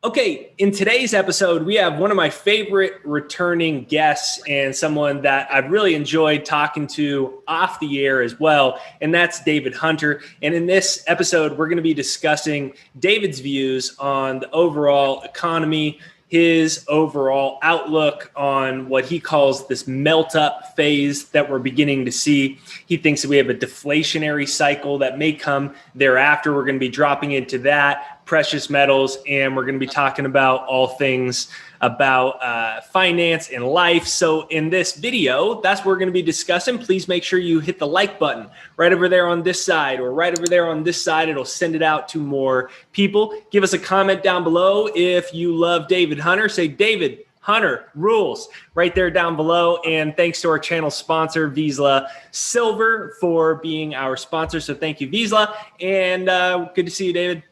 Okay, in today's episode, we have one of my favorite returning guests and someone that I've really enjoyed talking to off the air as well, and that's David Hunter. And in this episode, we're going to be discussing David's views on the overall economy, his overall outlook on what he calls this melt-up phase that we're beginning to see. He thinks that we have a deflationary cycle that may come thereafter. We're going to be dropping into that, precious metals, and we're going to be talking about all things about finance and life. So in this video, that's what we're going to be discussing. Please make sure you hit the like button right over there on this side or right over there on this side. It'll send it out to more people. Give us a comment down below if you love David Hunter. Say David Hunter rules right there down below. And thanks to our channel sponsor, Vizsla Silver, for being our sponsor. So thank you, Vizsla. And good to see you, David.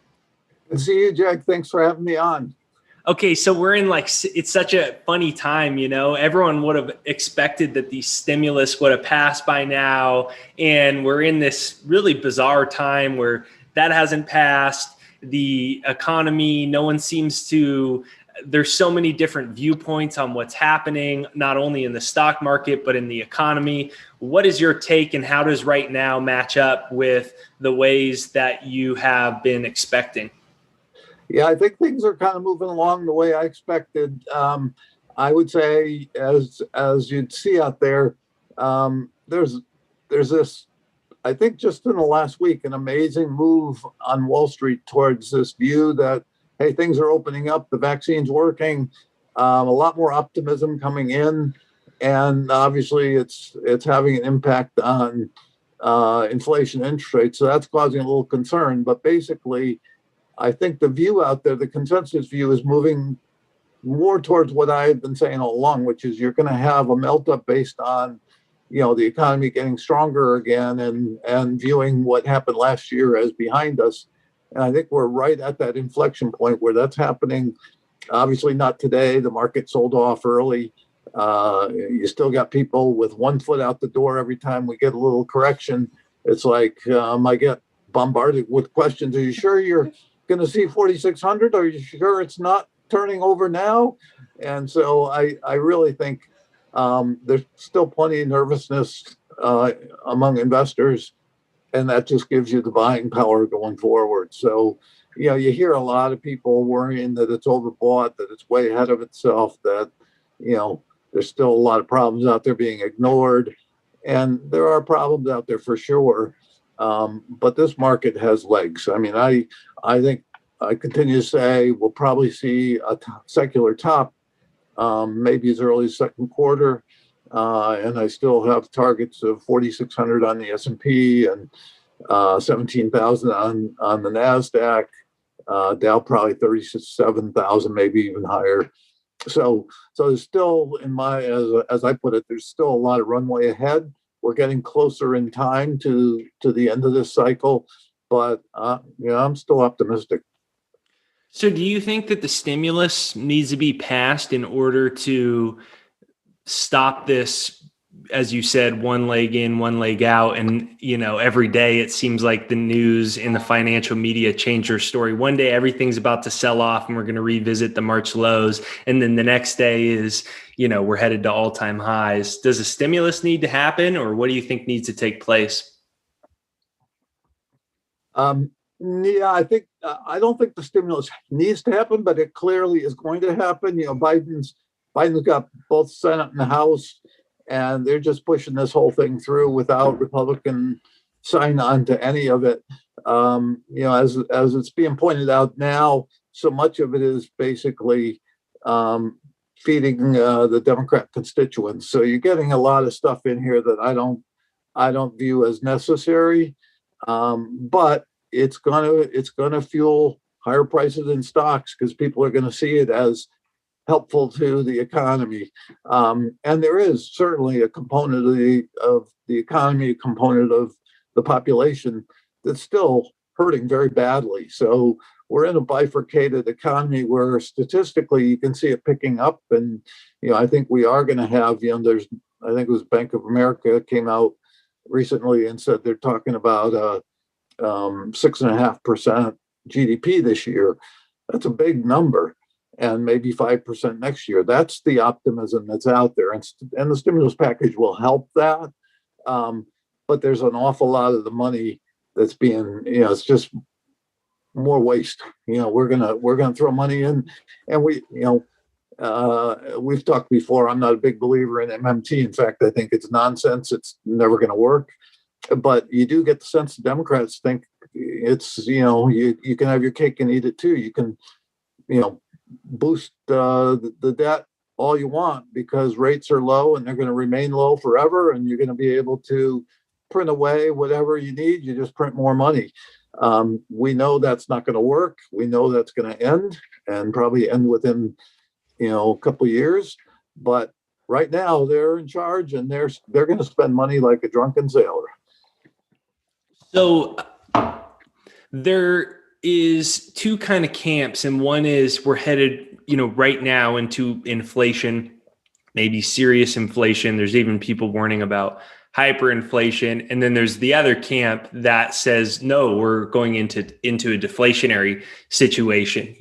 Good to see you, Jack. Thanks for having me on. Okay, so we're in it's such a funny time, you know. Everyone would have expected that the stimulus would have passed by now, and we're in this really bizarre time where that hasn't passed. The economy, no one seems to, there's so many different viewpoints on what's happening, not only in the stock market, but in the economy. What is your take, and how does right now match up with the ways that you have been expecting? Yeah, I think things are kind of moving along the way I expected. I would say, as you'd see out there, there's this, I think just in the last week, an amazing move on Wall Street towards this view that, hey, things are opening up, the vaccine's working, a lot more optimism coming in, and obviously it's having an impact on inflation interest rates, so that's causing a little concern. But basically, I think the view out there, the consensus view, is moving more towards what I've been saying all along, which is you're going to have a melt up based on, the economy getting stronger again and viewing what happened last year as behind us. And I think we're right at that inflection point where that's happening. Obviously not today. The market sold off early. You still got people with one foot out the door every time we get a little correction. It's like I get bombarded with questions. Are you sure you're going to see 4,600? Are you sure it's not turning over now? And so I really think there's still plenty of nervousness among investors, and that just gives you the buying power going forward. So, you hear a lot of people worrying that it's overbought, that it's way ahead of itself, that, there's still a lot of problems out there being ignored. And there are problems out there for sure. But this market has legs. I mean, I think I continue to say we'll probably see a secular top, maybe as early as second quarter. And I still have targets of 4,600 on the S&P and 17,000 on the NASDAQ. Dow probably 37,000, maybe even higher. So there's still, as I put it, there's still a lot of runway ahead. We're getting closer in time to the end of this cycle, but I'm still optimistic. So do you think that the stimulus needs to be passed in order to stop this, as you said, one leg in, one leg out? And, every day it seems like the news and the financial media change their story. One day everything's about to sell off and we're going to revisit the March lows. And then the next day is, we're headed to all-time highs. Does a stimulus need to happen, or what do you think needs to take place? Yeah, I don't think the stimulus needs to happen, but it clearly is going to happen. Biden's got both Senate and the House, and they're just pushing this whole thing through without Republican sign on to any of it. As it's being pointed out now, so much of it is basically feeding the Democrat constituents. So you're getting a lot of stuff in here that I don't view as necessary, but it's gonna fuel higher prices in stocks because people are going to see it as helpful to the economy. And there is certainly a component of the economy, a component of the population that's still hurting very badly. So we're in a bifurcated economy where statistically you can see it picking up. And, I think we are going to have, I think it was Bank of America came out recently and said they're talking about 6.5% GDP this year. That's a big number. and maybe 5% next year. That's the optimism that's out there. And the stimulus package will help that. But there's an awful lot of the money that's being, it's just more waste. We're gonna throw money in, and we've talked before. I'm not a big believer in MMT. In fact, I think it's nonsense. It's never going to work. But you do get the sense the Democrats think it's, you can have your cake and eat it too. You can, boost the debt all you want because rates are low and they're going to remain low forever. And you're going to be able to print away whatever you need. You just print more money. We know that's not going to work. We know that's going to end and probably end within, a couple of years. But right now they're in charge and they're going to spend money like a drunken sailor. So there is two kind of camps, and one is we're headed, right now into inflation, maybe serious inflation. There's even people warning about hyperinflation. And then there's the other camp that says, no, we're going into a deflationary situation,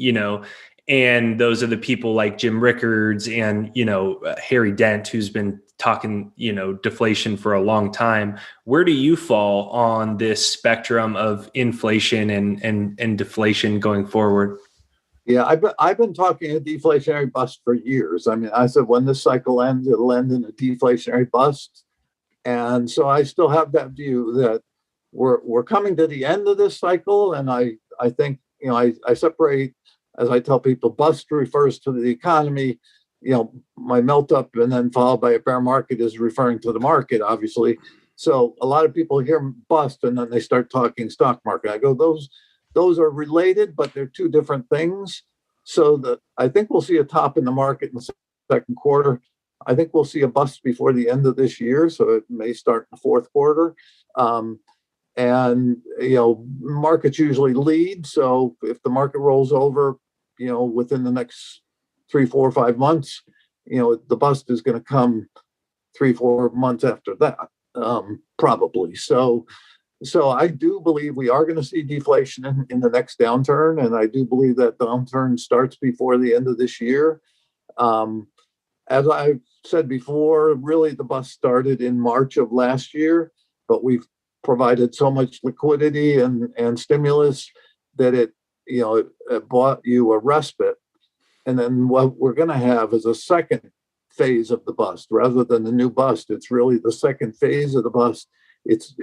and those are the people like Jim Rickards and, Harry Dent, who's been talking, deflation for a long time. Where do you fall on this spectrum of inflation and deflation going forward? Yeah, I've been talking a deflationary bust for years. I mean, I said when this cycle ends, it'll end in a deflationary bust. And so I still have that view that we're coming to the end of this cycle. And I think, I separate, as I tell people, bust refers to the economy, my melt up and then followed by a bear market is referring to the market, obviously. So a lot of people hear bust and then they start talking stock market. I go, those are related, but they're two different things. So I think we'll see a top in the market in the second quarter. I think we'll see a bust before the end of this year. So it may start in the fourth quarter. And, markets usually lead. So if the market rolls over, within the next 3, 4, 5 months, the bust is going to come 3, 4 months after that, probably. So I do believe we are going to see deflation in the next downturn. And I do believe that downturn starts before the end of this year. As I've said before, really the bust started in March of last year, but we've provided so much liquidity and stimulus that it bought you a respite. And then what we're going to have is a second phase of the bust rather than the new bust. It's really the second phase of the bust. It's,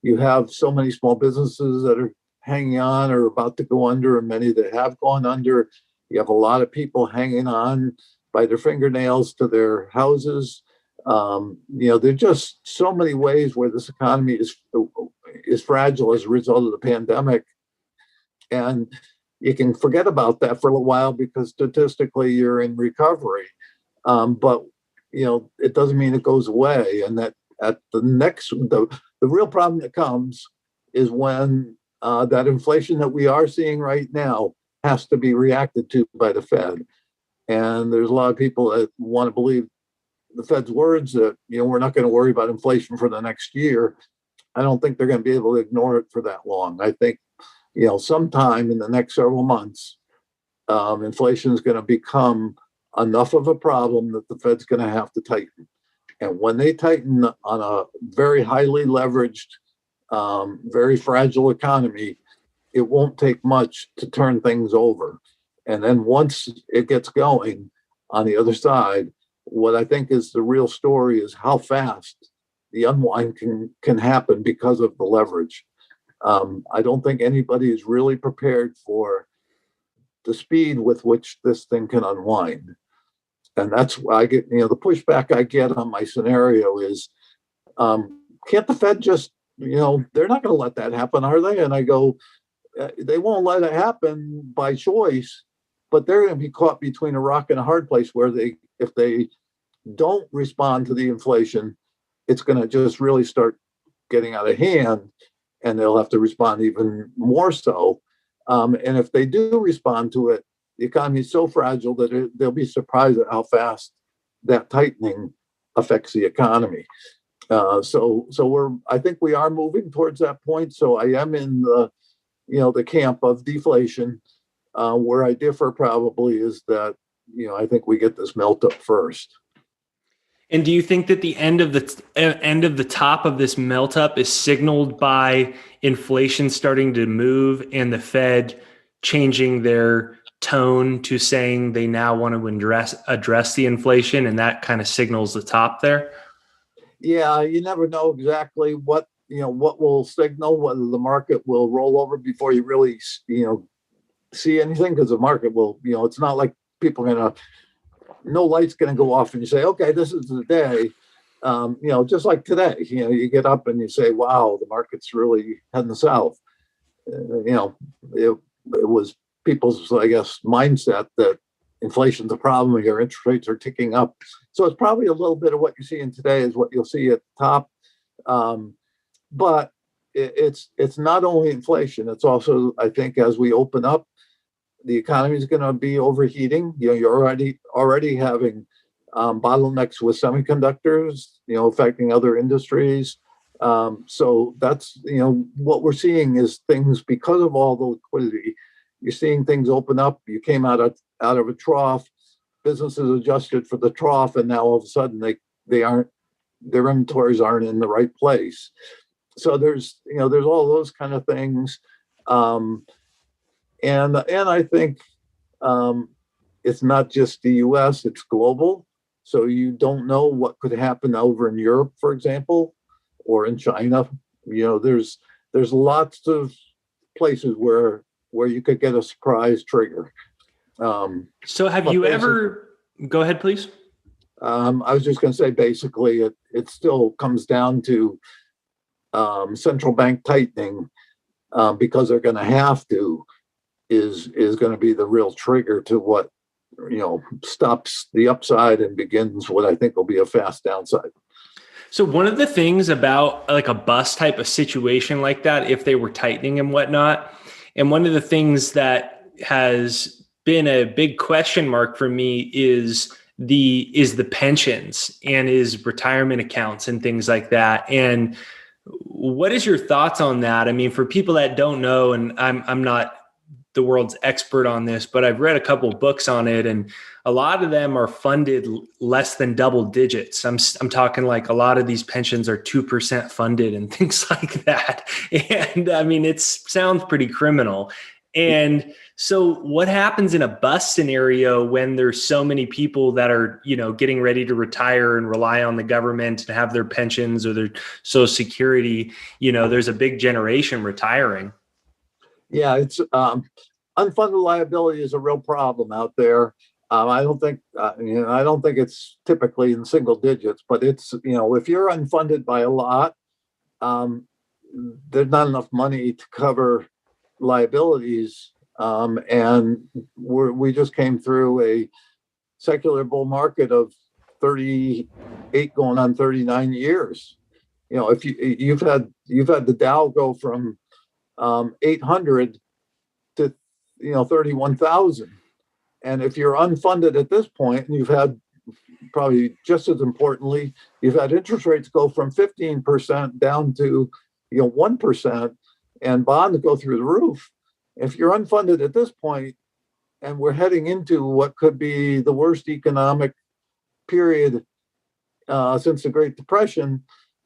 you have so many small businesses that are hanging on or about to go under, and many that have gone under. You have a lot of people hanging on by their fingernails to their houses. There are just so many ways where this economy is fragile as a result of the pandemic. And you can forget about that for a little while because statistically you're in recovery. But, it doesn't mean it goes away. And that at the real problem that comes is when that inflation that we are seeing right now has to be reacted to by the Fed. And there's a lot of people that want to believe the Fed's words that, we're not going to worry about inflation for the next year. I don't think they're going to be able to ignore it for that long. I think, sometime in the next several months, inflation is going to become enough of a problem that the Fed's going to have to tighten. And when they tighten on a very highly leveraged, very fragile economy, it won't take much to turn things over. And then once it gets going on the other side, what I think is the real story is how fast the unwind can happen because of the leverage. I don't think anybody is really prepared for the speed with which this thing can unwind. And that's why I get, the pushback I get on my scenario is, can't the Fed just, they're not going to let that happen, are they? And I go, they won't let it happen by choice, but they're going to be caught between a rock and a hard place where if they don't respond to the inflation, it's going to just really start getting out of hand and they'll have to respond even more so. And if they do respond to it, the economy is so fragile that they'll be surprised at how fast that tightening affects the economy. So I think we are moving towards that point. So I am in the camp of deflation. Where I differ probably is that, I think we get this melt up first. And do you think that the end of the top of this melt up is signaled by inflation starting to move and the Fed changing their tone to saying they now want to address the inflation, and that kind of signals the top there? Yeah, you never know exactly what will signal whether the market will roll over before you really, see anything, because the market will, it's not like people are going to, no light's going to go off and you say, okay, this is the day. Just like today, you get up and you say, wow, the market's really heading south. It was people's, I guess, mindset that inflation's a problem here, interest rates are ticking up. So it's probably a little bit of what you're seeing today is what you'll see at the top. But it's not only inflation, it's also, I think, as we open up, the economy is going to be overheating. You're already having bottlenecks with semiconductors, affecting other industries. So that's, what we're seeing is things, because of all the liquidity, you're seeing things open up. You came out of a trough, businesses adjusted for the trough, and now all of a sudden they aren't, their inventories aren't in the right place. So there's all those kind of things. And I think it's not just the US, it's global. So you don't know what could happen over in Europe, for example, or in China. There's lots of places where you could get a surprise trigger. So have you ever, go ahead, please. I was just going to say, basically, it still comes down to central bank tightening, because they're going to have to, is going to be the real trigger to what, stops the upside and begins what I think will be a fast downside. So one of the things about like a bust type of situation like that, if they were tightening and whatnot, and one of the things that has been a big question mark for me is the pensions and is retirement accounts and things like that. And what is your thoughts on that? I mean, for people that don't know, and I'm not the world's expert on this, but I've read a couple of books on it, and a lot of them are funded less than double digits. I'm talking like a lot of these pensions are 2% funded and things like that. And I mean, it sounds pretty criminal. And so what happens in a bust scenario when there's so many people that are, getting ready to retire and rely on the government to have their pensions or their Social Security, there's a big generation retiring. Yeah, it's unfunded liability is a real problem out there. I don't think it's typically in single digits, but it's, if you're unfunded by a lot, there's not enough money to cover liabilities. And we just came through a secular bull market of 38 going on 39 years. If you've had the Dow go from 800 to 31,000, and if you're unfunded at this point, and you've had, probably just as importantly, you've had interest rates go from 15% down to 1%, and bonds go through the roof. If you're unfunded at this point, and we're heading into what could be the worst economic period since the Great Depression,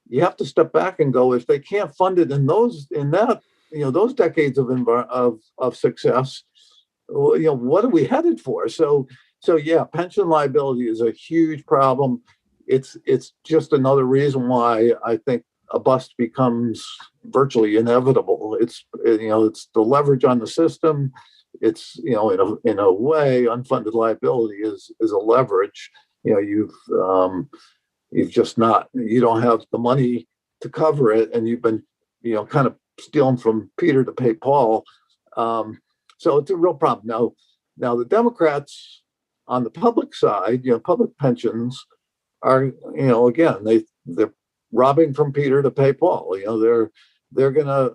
you have to step back and go, if they can't fund it in those decades of success, what are we headed for? So yeah, pension liability is a huge problem. It's just another reason why I think a bust becomes virtually inevitable. It's the leverage on the system. It's in a way, unfunded liability is a leverage. You've just not, you don't have the money to cover it, and you've been kind of stealing from Peter to pay Paul. So it's a real problem. Now the Democrats on the public side, public pensions are, again, they're robbing from Peter to pay Paul. They're going to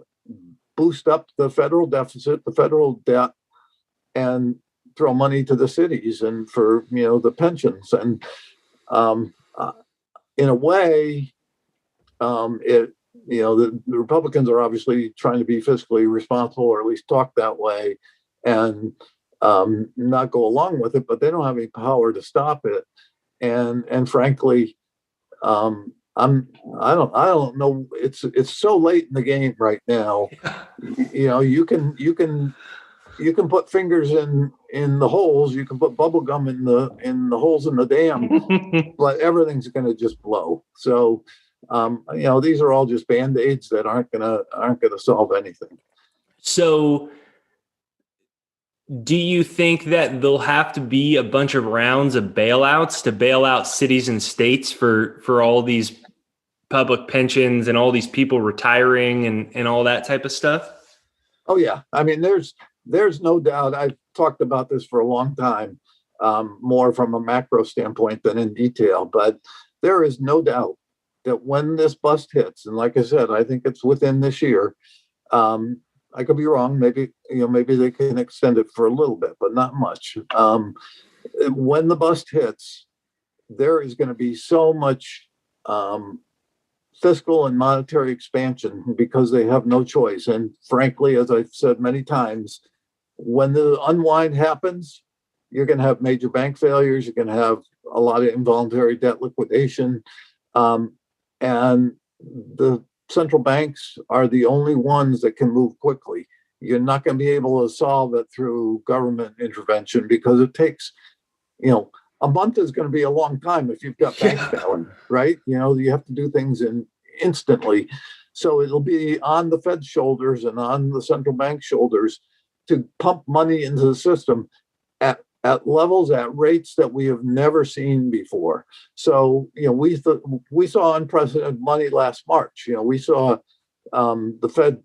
boost up the federal deficit, the federal debt, and throw money to the cities and for the pensions. And in a way, the Republicans are obviously trying to be fiscally responsible, or at least talk that way. And not go along with it, but they don't have any power to stop it. And frankly, I don't know. It's so late in the game right now. You can put fingers in the holes. You can put bubble gum in the holes in the dam, but everything's going to just blow. So, these are all just band-aids that aren't gonna solve anything. So, do you think that there'll have to be a bunch of rounds of bailouts to bail out cities and states for all these public pensions and all these people retiring and all that type of stuff? Oh yeah, I mean, there's no doubt. I've talked about this for a long time, more from a macro standpoint than in detail, but there is no doubt that when this bust hits, and like I said, I think it's within this year. I could be wrong. Maybe they can extend it for a little bit, but not much. When the bust hits, there is going to be so much fiscal and monetary expansion because they have no choice. And frankly, as I've said many times, when the unwind happens, you're going to have major bank failures. You're going to have a lot of involuntary debt liquidation. And the central banks are the only ones that can move quickly. You're not going to be able to solve it through government intervention because it takes, a month is going to be a long time if you've got banks failing, right? You have to do things instantly. So it'll be on the Fed's shoulders and on the central bank shoulders to pump money into the system at levels, at rates that we have never seen before. So, we saw unprecedented money last March. We saw the Fed,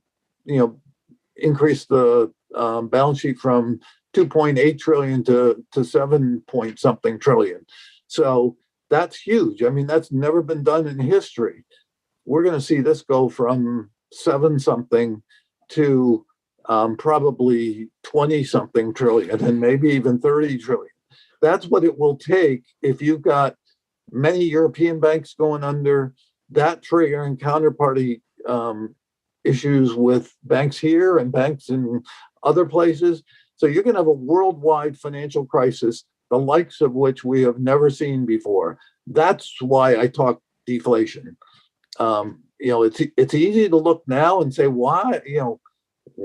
increase the balance sheet from 2.8 trillion to 7 point something trillion. So that's huge. I mean, that's never been done in history. We're going to see this go from 7 something to probably 20 something trillion and maybe even 30 trillion. That's what it will take if you've got many European banks going under, that triggering counterparty issues with banks here and banks in other places. So you're going to have a worldwide financial crisis, the likes of which we have never seen before. That's why I talk deflation. It's easy to look now and say, why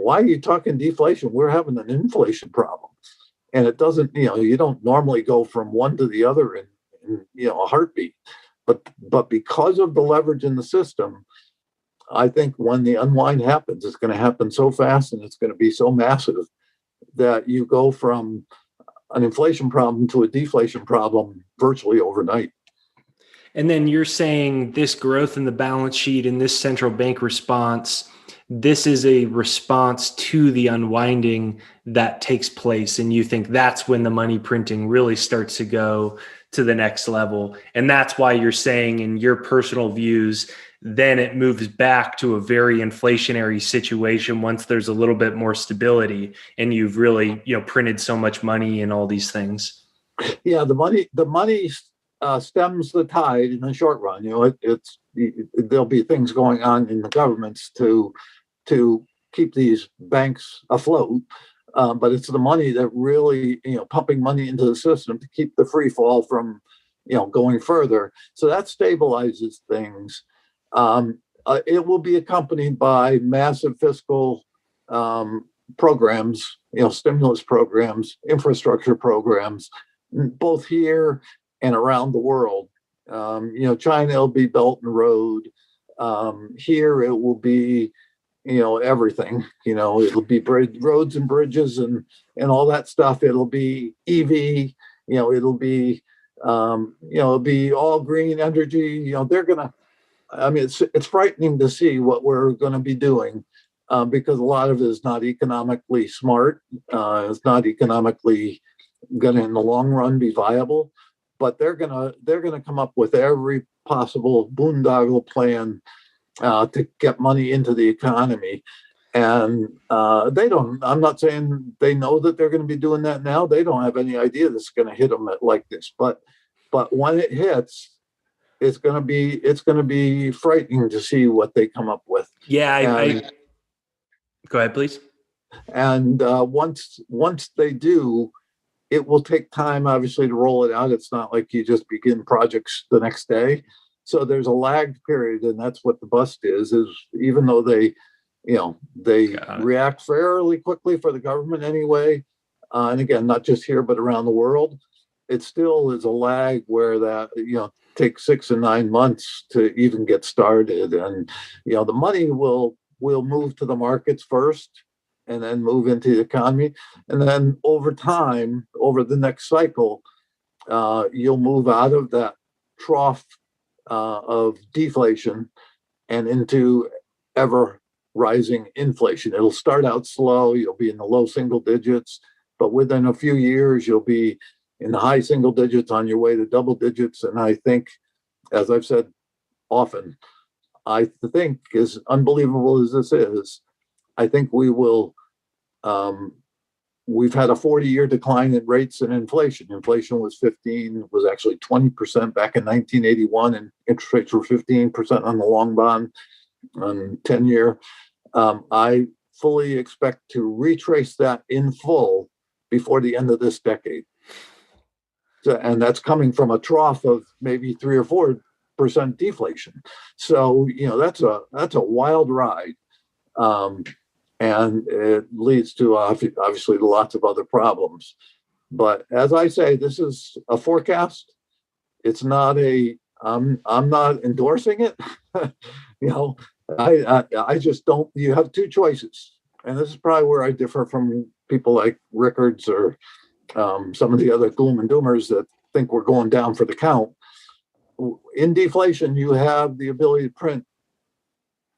are you talking deflation? We're having an inflation problem. And it doesn't, you don't normally go from one to the other in a heartbeat. But because of the leverage in the system, I think when the unwind happens, it's going to happen so fast and it's going to be so massive that you go from an inflation problem to a deflation problem virtually overnight. And then you're saying this growth in the balance sheet and this central bank response, this is a response to the unwinding that takes place. And you think that's when the money printing really starts to go to the next level. And that's why you're saying, in your personal views, then it moves back to a very inflationary situation once there's a little bit more stability and you've really, printed so much money and all these things. Yeah, the money stems the tide in the short run. There'll be things going on in the governments to keep these banks afloat, but it's the money that really, pumping money into the system to keep the free fall from, going further. So that stabilizes things. It will be accompanied by massive fiscal programs, stimulus programs, infrastructure programs, both here and around the world. China will be Belt and Road. Here it will be, everything. It'll be roads and bridges and all that stuff. It'll be EV. It'll be all green energy. They're gonna. I mean, it's frightening to see what we're going to be doing because a lot of it is not economically smart. It's not economically going to, in the long run, be viable. But they're gonna come up with every possible boondoggle plan to get money into the economy. And they don't. I'm not saying they know that they're going to be doing that now. They don't have any idea this is going to hit them like this. But when it hits, it's going to be frightening to see what they come up with. Yeah, I go ahead, please. And once they do, it will take time, obviously, to roll it out. It's not like you just begin projects the next day. So there's a lagged period, and that's what the bust is even though they react fairly quickly for the government anyway. And again, not just here, but around the world, it still is a lag where that, takes 6 and 9 months to even get started. And, the money will move to the markets first and then move into the economy. And then over time, over the next cycle, you'll move out of that trough of deflation and into ever rising inflation. It'll start out slow. You'll be in the low single digits, but within a few years, you'll be in the high single digits on your way to double digits. And I think, as I've said often, I think, as unbelievable as this is, I think we will. We've had a 40-year decline in rates and inflation. Inflation was actually 20% back in 1981, and interest rates were 15% on the long bond on 10-year. I fully expect to retrace that in full before the end of this decade. So, and that's coming from a trough of maybe 3 or 4% deflation. So, that's a wild ride. And it leads to obviously lots of other problems. But as I say, this is a forecast. It's not I'm not endorsing it. I just don't. You have two choices, and this is probably where I differ from people like Rickards or some of the other gloom and doomers that think we're going down for the count. In deflation, you have the ability to print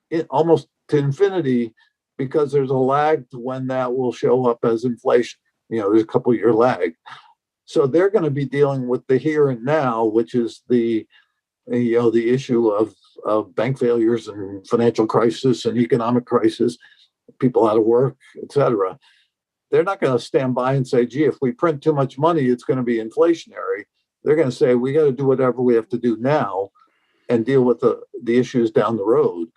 it almost to infinity, because there's a lag to when that will show up as inflation. There's a couple year lag. So they're going to be dealing with the here and now, which is the issue of bank failures and financial crisis and economic crisis, people out of work, et cetera. They're not going to stand by and say, gee, if we print too much money, it's going to be inflationary. They're going to say, we got to do whatever we have to do now and deal with the issues down the road.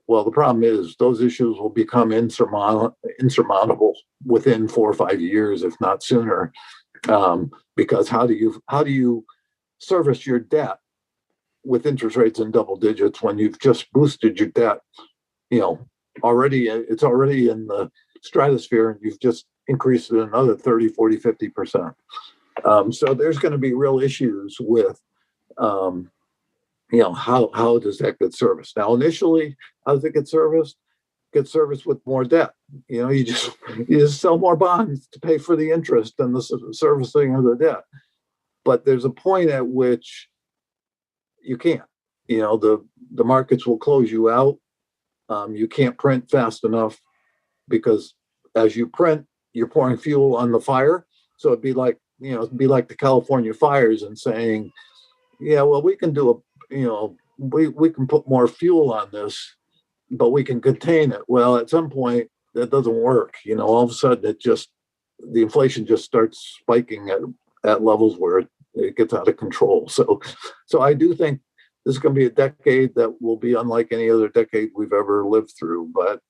Well, the problem is those issues will become insurmountable within 4 or 5 years, if not sooner. Because how do you service your debt with interest rates in double digits when you've just boosted your debt? It's already in the stratosphere, and you've just increased it another 30, 40, 50%. So there's going to be real issues with how does that get serviced? Now, initially, how does it get serviced? Get serviced with more debt. You just sell more bonds to pay for the interest and the servicing of the debt. But there's a point at which you can't. The markets will close you out. You can't print fast enough, because as you print, you're pouring fuel on the fire. So it'd be like the California fires and saying, yeah, well, we can do we can put more fuel on this, but we can contain it. Well, at some point that doesn't work. All of a sudden the inflation just starts spiking at levels where it gets out of control. So I do think this is going to be a decade that will be unlike any other decade we've ever lived through, but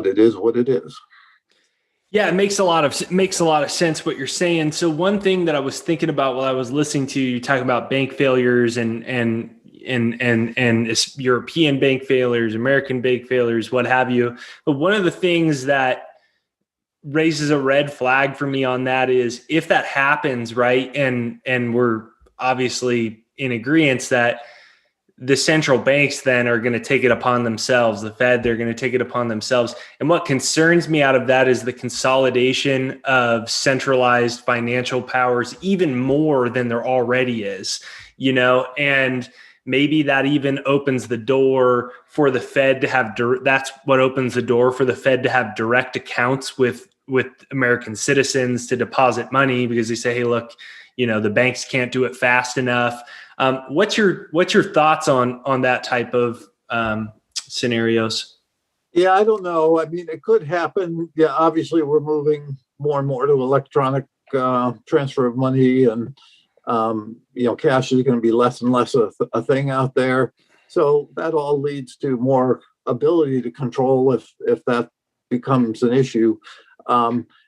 it is what it is. Yeah, it makes a lot of sense what you're saying. So one thing that I was thinking about while I was listening to you talking about bank failures and European bank failures, American bank failures, what have you. But one of the things that raises a red flag for me on that is if that happens, right? And we're obviously in agreement that the central banks then are going to take it upon themselves. The Fed, they're going to take it upon themselves. And what concerns me out of that is the consolidation of centralized financial powers even more than there already is, and maybe that even opens the door for the Fed to have, that's what opens the door for the Fed to have direct accounts with American citizens to deposit money, because they say, hey, look, the banks can't do it fast enough. What's your thoughts on that type of scenarios? Yeah, I don't know. I mean, it could happen. Yeah, obviously we're moving more and more to electronic transfer of money, and cash is going to be less and less a thing out there. So that all leads to more ability to control if that becomes an issue.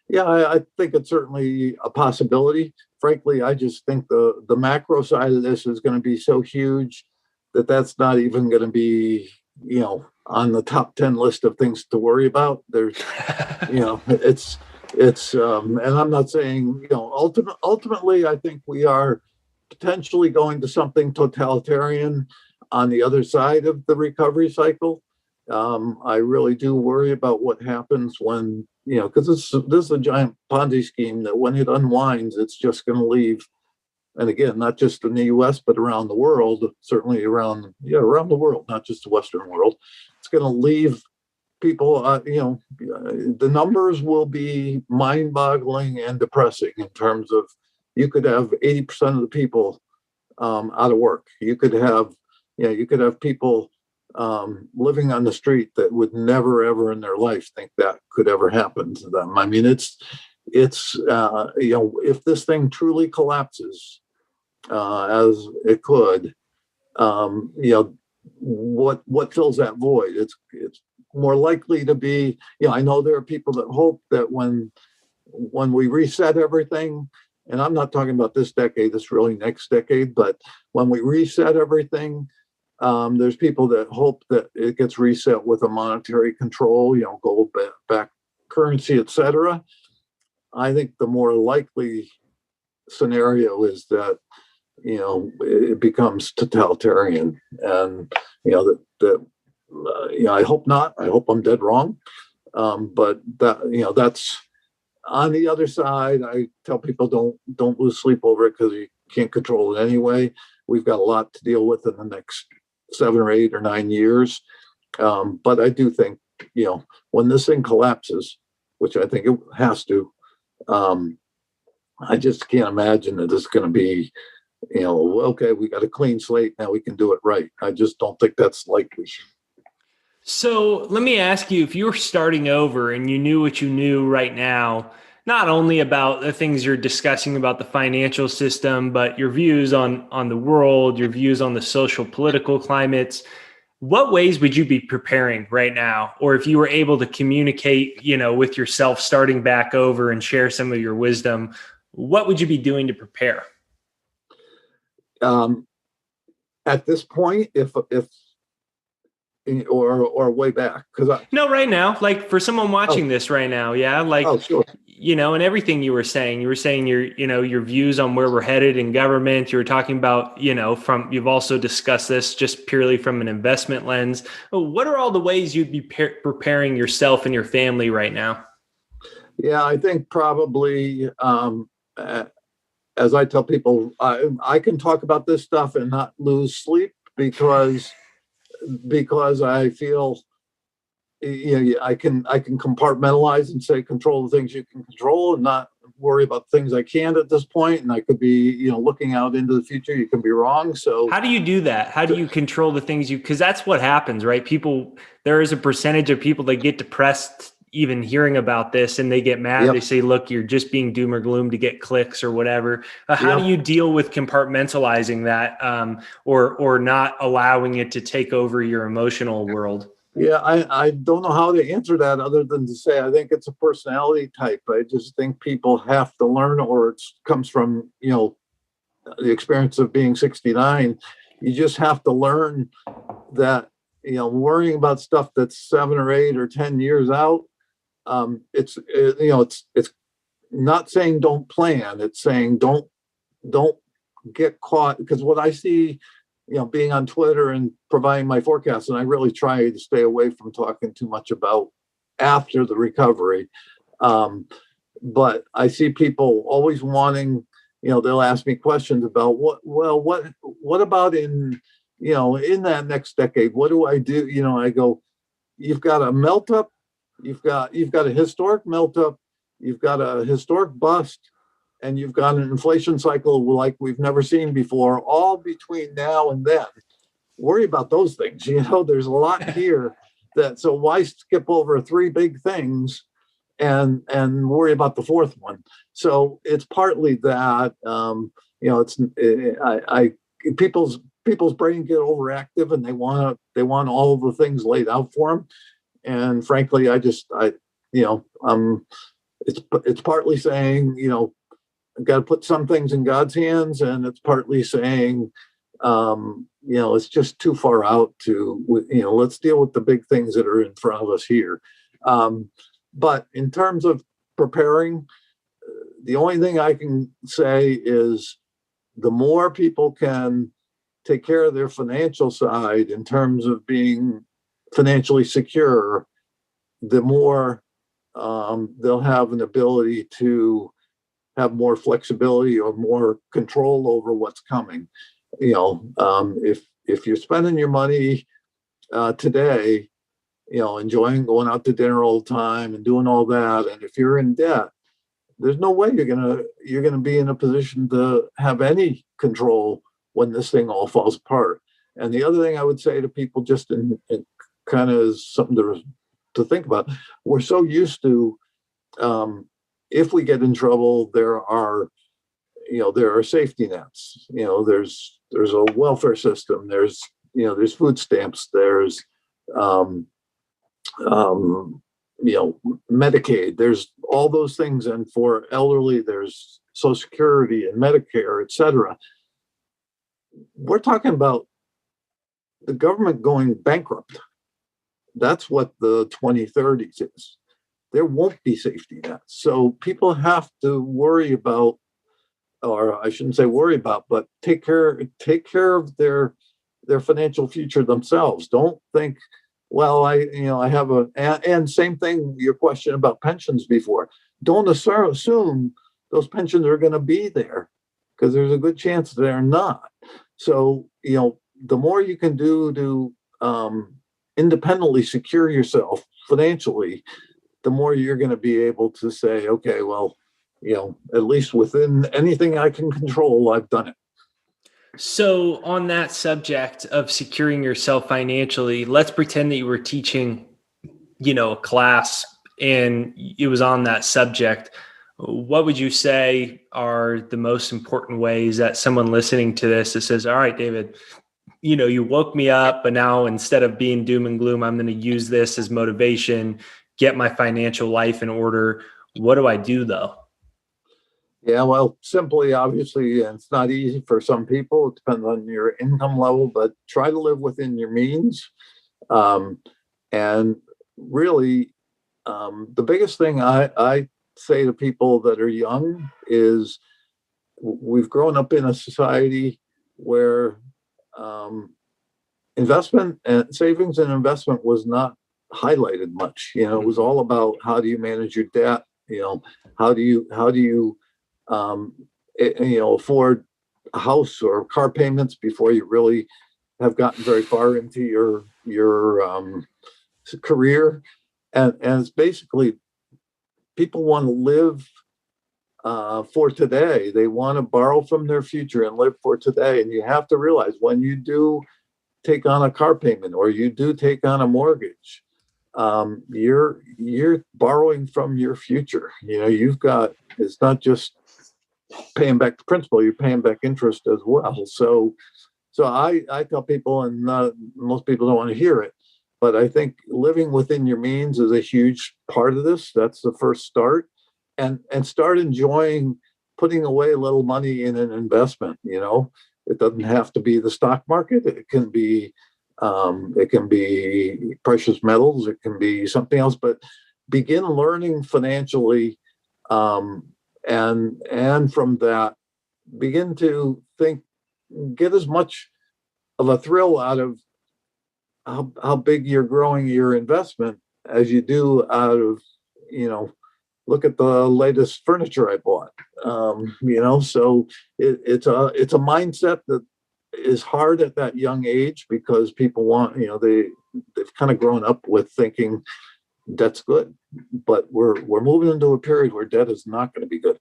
Yeah, I think it's certainly a possibility. Frankly, I just think the macro side of this is going to be so huge that that's not even going to be, on the top 10 list of things to worry about. There's, and I'm not saying, ultimately, I think we are potentially going to something totalitarian on the other side of the recovery cycle. I really do worry about what happens when, because this is a giant Ponzi scheme that when it unwinds, it's just going to leave. And again, not just in the U.S., but around the world, certainly around the world, not just the Western world. It's going to leave people, the numbers will be mind-boggling and depressing in terms of you could have 80% of the people out of work. You could have people living on the street that would never, ever in their life think that could ever happen to them. I mean, it's if this thing truly collapses, as it could, what fills that void? It's more likely to be, I know there are people that hope that when we reset everything, and I'm not talking about this decade, this really next decade, but when we reset everything, there's people that hope that it gets reset with a monetary control, gold back currency, et cetera. I think the more likely scenario is that, it becomes totalitarian, and, I hope not. I hope I'm dead wrong. But that, that's on the other side. I tell people don't lose sleep over it because you can't control it anyway. We've got a lot to deal with in the next 7 or 8 or 9 years. But I do think, when this thing collapses, which I think it has to, I just can't imagine that it's going to be, okay, we got a clean slate, now we can do it right. I just don't think that's likely. So let me ask you, if you were starting over and you knew what you knew right now, not only about the things you're discussing about the financial system, but your views on the world, your views on the social political climates, what ways would you be preparing right now? Or if you were able to communicate, with yourself starting back over and share some of your wisdom, what would you be doing to prepare? At this point, if or way back, because no, right now, like for someone watching this right now, yeah, like sure. And everything you were saying your views on where we're headed in government. You were talking about, you've also discussed this just purely from an investment lens. What are all the ways you'd be preparing yourself and your family right now? Yeah, I think probably, as I tell people, I can talk about this stuff and not lose sleep because I feel, I can compartmentalize and say control the things you can control and not worry about things I can't at this point. And I could be, looking out into the future. You can be wrong. So how do you do that? How do you control the things because that's what happens, right? There is a percentage of people that get depressed even hearing about this and they get mad. Yep. They say, look, you're just being doom or gloom to get clicks or whatever. How do you deal with compartmentalizing that or not allowing it to take over your emotional world? Yeah, I don't know how to answer that other than to say I think it's a personality type. I just think people have to learn, or it comes from, the experience of being 69. You just have to learn that, worrying about stuff that's 7 or 8 or 10 years out, it's not saying don't plan. It's saying don't get caught, because what I see, being on Twitter and providing my forecasts, and I really try to stay away from talking too much about after the recovery. But I see people always wanting, they'll ask me questions about what about in that next decade? What do I do? I go, you've got a melt up. You've got a historic melt up, you've got a historic bust, and you've got an inflation cycle like we've never seen before, all between now and then. Worry about those things. There's a lot here so why skip over 3 big things and worry about the 4th one? So it's partly that, people's brain get overactive and they want all the things laid out for them. And frankly, I you know, it's partly saying, I've got to put some things in God's hands, and it's partly saying, it's just too far out to, let's deal with the big things that are in front of us here. But in terms of preparing, the only thing I can say is the more people can take care of their financial side in terms of being financially secure, the more they'll have an ability to have more flexibility or more control over what's coming. If you're spending your money today, enjoying going out to dinner all the time and doing all that, and if you're in debt, there's no way you're gonna be in a position to have any control when this thing all falls apart. And the other thing I would say to people, just in kind of is something to think about, we're so used to, if we get in trouble, there are safety nets. There's a welfare system. There's food stamps. There's Medicaid. There's all those things, and for elderly, there's Social Security and Medicare, et cetera. We're talking about the government going bankrupt. That's what the 2030s is. There won't be safety nets. So people have to worry about, or I shouldn't say worry about, but take care of their financial future themselves. Don't think, well, I have and same thing, your question about pensions before. Don't assume those pensions are going to be there, because there's a good chance they're not. So, the more you can do to independently secure yourself financially, the more you're going to be able to say, okay, well, at least within anything I can control, I've done it. So on that subject of securing yourself financially, let's pretend that you were teaching, a class and it was on that subject. What would you say are the most important ways that someone listening to this that says, all right, David, you woke me up, but now instead of being doom and gloom, I'm going to use this as motivation, get my financial life in order. What do I do though? Yeah, well, simply, obviously, it's not easy for some people. It depends on your income level, but try to live within your means. And really, the biggest thing I say to people that are young is we've grown up in a society where investment and savings and investment was not highlighted much. It was all about how do you manage your debt, how do you afford a house or car payments before you really have gotten very far into your career. And it's basically, people want to live for today. They want to borrow from their future and live for today. And you have to realize, when you do take on a car payment or you do take on a mortgage, you're borrowing from your future. It's not just paying back the principal, you're paying back interest as well. So I tell people, and most people don't want to hear it, but I think living within your means is a huge part of this. That's the first start, and start enjoying putting away a little money in an investment. It doesn't have to be the stock market. It can be precious metals. It can be something else, but begin learning financially. And from that, begin to get as much of a thrill out of how big you're growing your investment as you do out of, look at the latest furniture I bought. So it's a mindset that is hard at that young age, because people want, they've kind of grown up with thinking debt's good, but we're moving into a period where debt is not going to be good.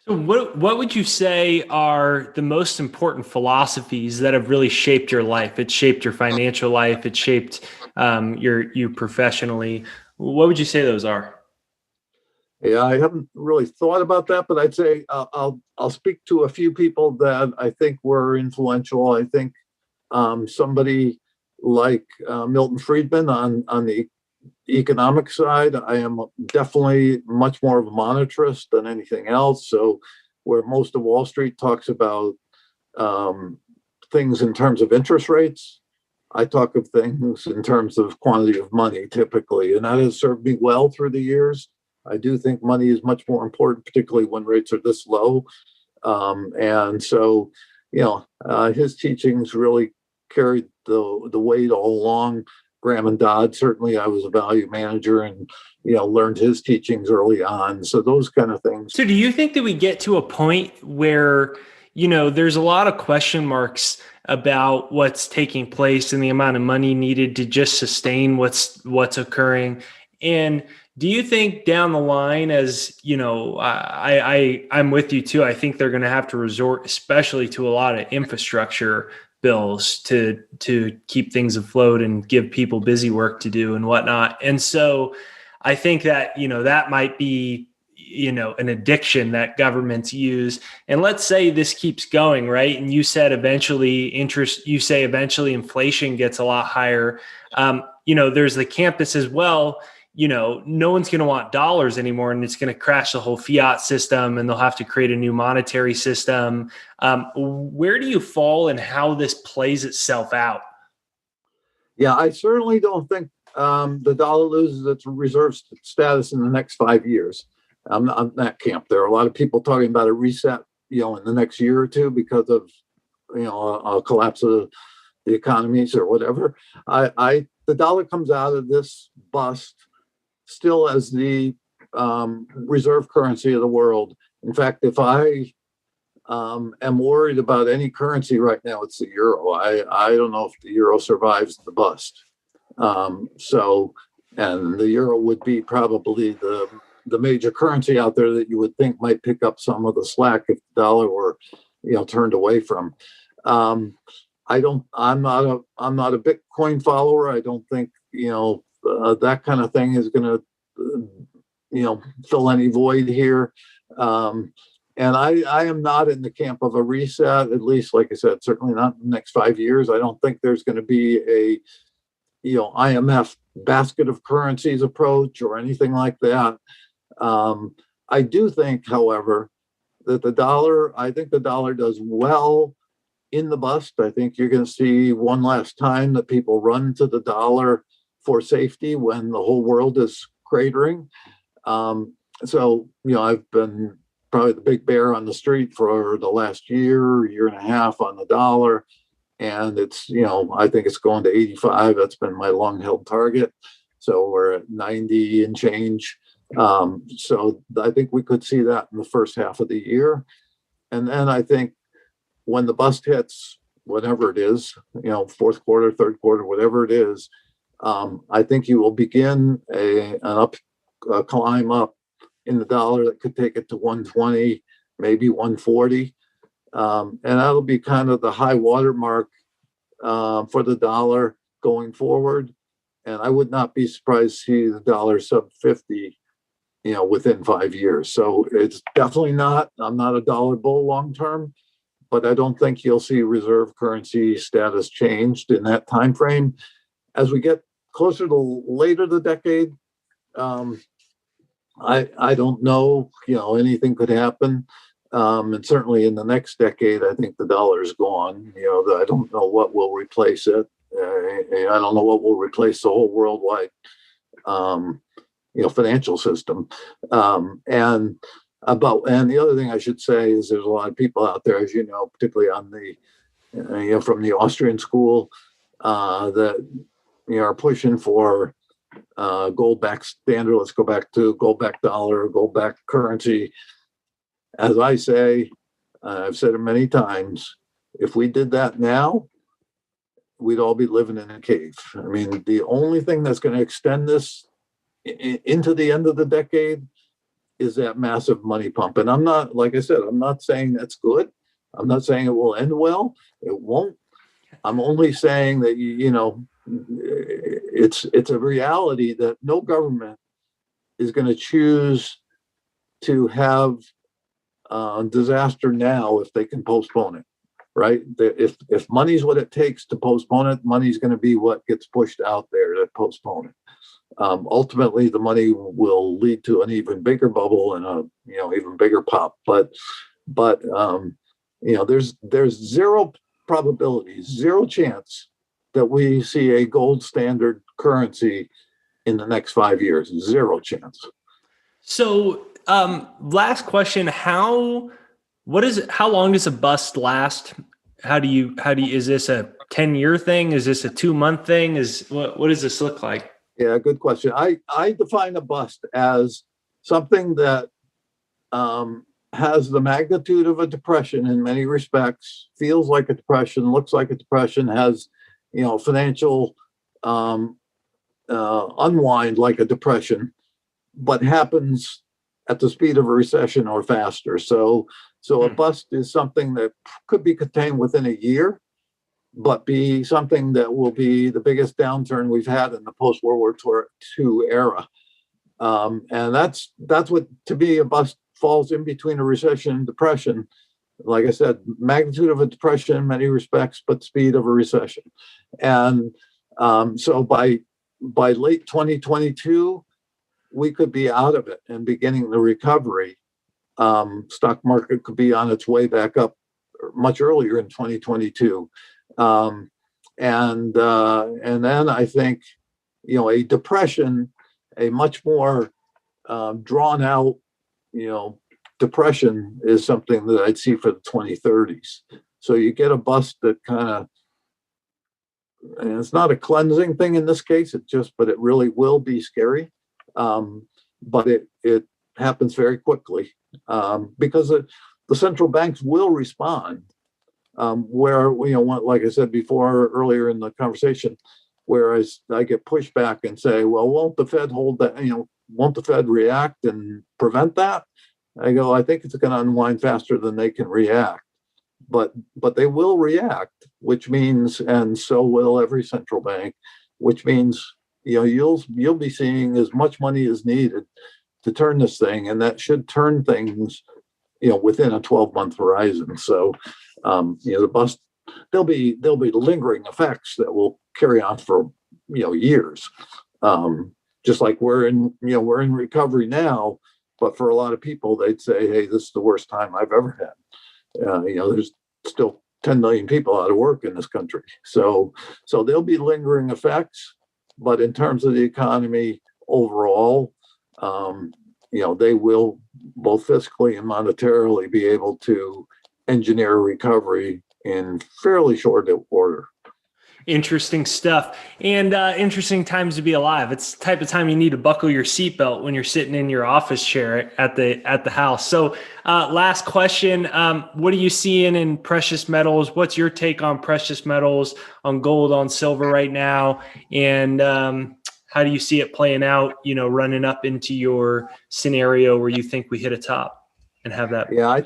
So what would you say are the most important philosophies that have really shaped your life? It shaped your financial life. It shaped you professionally. What would you say those are? Yeah, I haven't really thought about that, but I'd say I'll speak to a few people that I think were influential. I think somebody like Milton Friedman on the economic side, I am definitely much more of a monetarist than anything else. So where most of Wall Street talks about um, things in terms of interest rates, I talk of things in terms of quantity of money typically, and that has served me well through the years. I do think money is much more important, particularly when rates are this low. And so, his teachings really carried the weight all along. Graham and Dodd, certainly I was a value manager and, learned his teachings early on. So those kind of things. So do you think that we get to a point where, there's a lot of question marks about what's taking place and the amount of money needed to just sustain what's occurring? And do you think down the line, as I'm with you too. I think they're going to have to resort, especially to a lot of infrastructure bills to keep things afloat and give people busy work to do and whatnot. And so I think that, that might be, an addiction that governments use. And let's say this keeps going, right? And you said eventually inflation gets a lot higher. There's the campus as well. No one's going to want dollars anymore, and it's going to crash the whole fiat system, and they'll have to create a new monetary system. Where do you fall in how this plays itself out? Yeah, I certainly don't think the dollar loses its reserve status in the next 5 years. I'm not in that camp. There are a lot of people talking about a reset, in the next year or two because of, a collapse of the economies or whatever. The dollar comes out of this bust still as the reserve currency of the world. In fact, if I am worried about any currency right now, it's the euro. I don't know if the euro survives the bust. And the euro would be probably the major currency out there that you would think might pick up some of the slack if the dollar were, turned away from. I'm not a Bitcoin follower. I don't think, that kind of thing is going to, fill any void here. And I am not in the camp of a reset, at least, like I said, certainly not in the next 5 years. I don't think there's going to be a, IMF basket of currencies approach or anything like that. I do think, however, that the dollar does well in the bust. I think you're going to see one last time that people run to the dollar for safety when the whole world is cratering. I've been probably the big bear on the street for the last year and a half on the dollar. And it's, I think it's going to 85. That's been my long held target. So we're at 90 and change. So I think we could see that in the first half of the year. And then I think when the bust hits, whatever it is, fourth quarter, third quarter, whatever it is, I think you will begin a climb up in the dollar that could take it to 120, maybe 140. And that'll be kind of the high water mark for the dollar going forward. And I would not be surprised to see the dollar sub 50, within 5 years. So it's definitely not, I'm not a dollar bull long term, but I don't think you'll see reserve currency status changed in that time frame. As we get closer to later the decade, I don't know, anything could happen. And certainly in the next decade, I think the dollar is gone. I don't know what will replace it. I don't know what will replace the whole worldwide, financial system. And the other thing I should say is there's a lot of people out there, as you know, particularly on the, from the Austrian school, that are pushing for gold-backed standard. Let's go back to gold-backed dollar, gold-backed currency. As I say, I've said it many times, if we did that now, we'd all be living in a cave. I mean, the only thing that's going to extend this into the end of the decade is that massive money pump. And I'm not, like I said, I'm not saying that's good. I'm not saying it will end well. It won't. I'm only saying that, it's a reality that no government is going to choose to have disaster now if they can postpone it, right? If money's what it takes to postpone it, money's going to be what gets pushed out there to postpone it. Ultimately, the money will lead to an even bigger bubble and a even bigger pop. But there's zero probability, zero chance that we see a gold standard currency in the next 5 years. Zero chance. So, last question: how long does a bust last? Is this a 10-year thing? Is this a 2-month thing? What does this look like? Yeah, good question. I define a bust as something that has the magnitude of a depression in many respects, feels like a depression, looks like a depression, has financial unwind like a depression, but happens at the speed of a recession or faster. So a bust is something that could be contained within a year, but be something that will be the biggest downturn we've had in the post-World War II era. And that's what, to me, a bust falls in between a recession and depression. Like I said, magnitude of a depression in many respects, but speed of a recession. And so by late 2022, we could be out of it and beginning the recovery. Stock market could be on its way back up much earlier in 2022. And then I think, a depression, a much more drawn out, depression is something that I'd see for the 2030s. So you get a bust that kind of, and it's not a cleansing thing in this case, but it really will be scary. But it happens very quickly because the central banks will respond. Where like I said before earlier in the conversation, where I get pushed back and say, well, won't the Fed hold that? Won't the Fed react and prevent that? I go, I think it's going to unwind faster than they can react, but they will react, which means, and so will every central bank, which means you'll be seeing as much money as needed to turn this thing, and that should turn things within a 12-month horizon. So the bust, there'll be lingering effects that will carry on for years. Just like we're in recovery now, but for a lot of people, they'd say, hey, this is the worst time I've ever had. There's still 10 million people out of work in this country. So there'll be lingering effects, but in terms of the economy overall, they will both fiscally and monetarily be able to engineer a recovery in fairly short order. Interesting stuff, and interesting times to be alive. It's the type of time you need to buckle your seatbelt when you're sitting in your office chair at the house. So last question, what are you seeing in precious metals? What's your take on precious metals, on gold, on silver right now? And how do you see it playing out, running up into your scenario where you think we hit a top and have that? Yeah,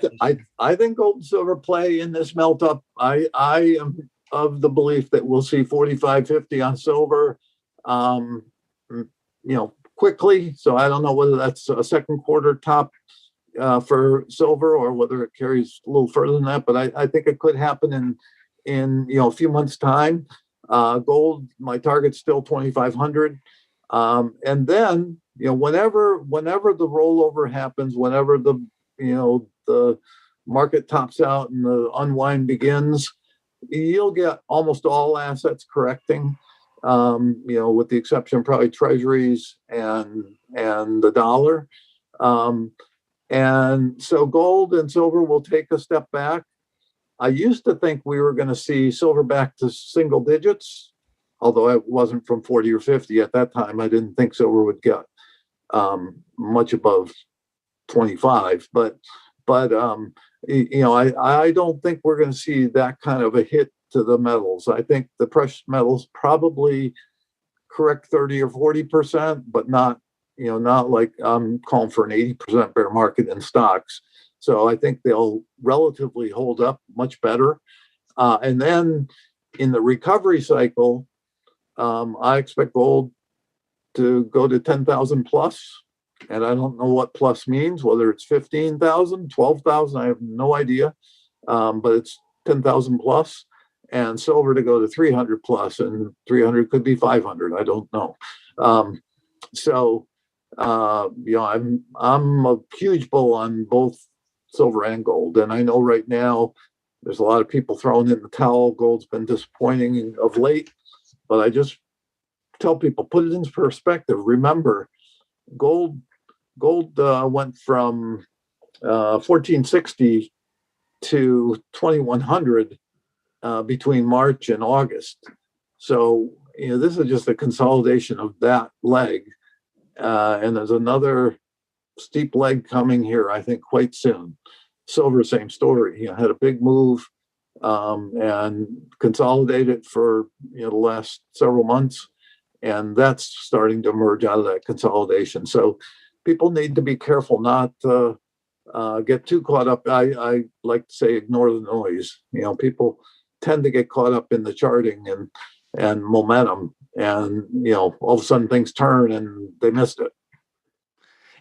I think gold and silver play in this melt up. I am of the belief that we'll see 45.50 on silver, quickly. So I don't know whether that's a second quarter top for silver or whether it carries a little further than that, but I think it could happen in a few months' time. Gold, my target's still 2,500. And then, whenever the rollover happens, whenever the market tops out and the unwind begins, you'll get almost all assets correcting, with the exception probably treasuries and the dollar. And so gold and silver will take a step back. I used to think we were going to see silver back to single digits, although it wasn't from 40 or 50 at that time. I didn't think silver would get much above 25, but I don't think we're going to see that kind of a hit to the metals. I think the precious metals probably correct 30 or 40%, but not like I'm calling for an 80% bear market in stocks. So I think they'll relatively hold up much better. And then in the recovery cycle, I expect gold to go to 10,000 plus. And I don't know what plus means, whether it's 15,000, 12,000, I have no idea. But it's 10,000 plus, and silver to go to 300 plus, and 300 could be 500. I don't know. So, I'm a huge bull on both silver and gold. And I know right now there's a lot of people throwing in the towel. Gold's been disappointing of late, but I just tell people, put it into perspective. Remember, gold went from 1460 to 2100 between March and August. So, this is just a consolidation of that leg. And there's another steep leg coming here, I think, quite soon. Silver, same story. Had a big move and consolidated for the last several months, and that's starting to emerge out of that consolidation. So people need to be careful not to get too caught up. I like to say ignore the noise. People tend to get caught up in the charting and momentum, and all of a sudden things turn and they missed it.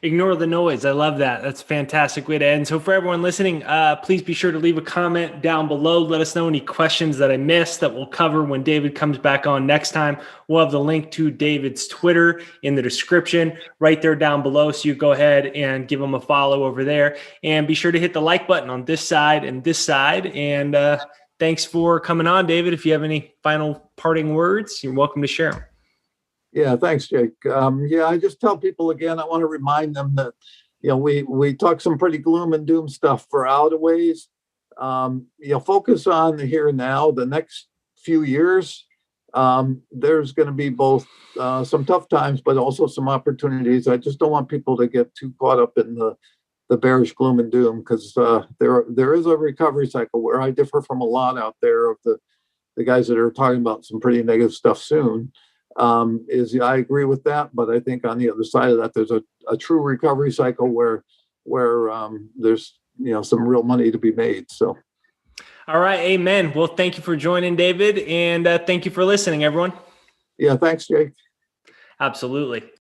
Ignore the noise. I love that. That's a fantastic way to end. So for everyone listening, please be sure to leave a comment down below. Let us know any questions that I missed that we'll cover when David comes back on next time. We'll have the link to David's Twitter in the description right there down below. So you go ahead and give him a follow over there, and be sure to hit the like button on this side and this side. And thanks for coming on, David. If you have any final parting words, you're welcome to share them. Yeah, thanks, Jake. I just tell people again, I want to remind them that, we talk some pretty gloom and doom stuff for out of ways. Focus on the here and now, the next few years. There's going to be both some tough times, but also some opportunities. I just don't want people to get too caught up in the bearish gloom and doom, because there is a recovery cycle where I differ from a lot out there of the guys that are talking about some pretty negative stuff soon. I agree with that, but I think on the other side of that, there's a true recovery cycle where there's some real money to be made. So, all right, amen. Well, thank you for joining, David, and thank you for listening, everyone. Yeah, thanks, Jake. Absolutely.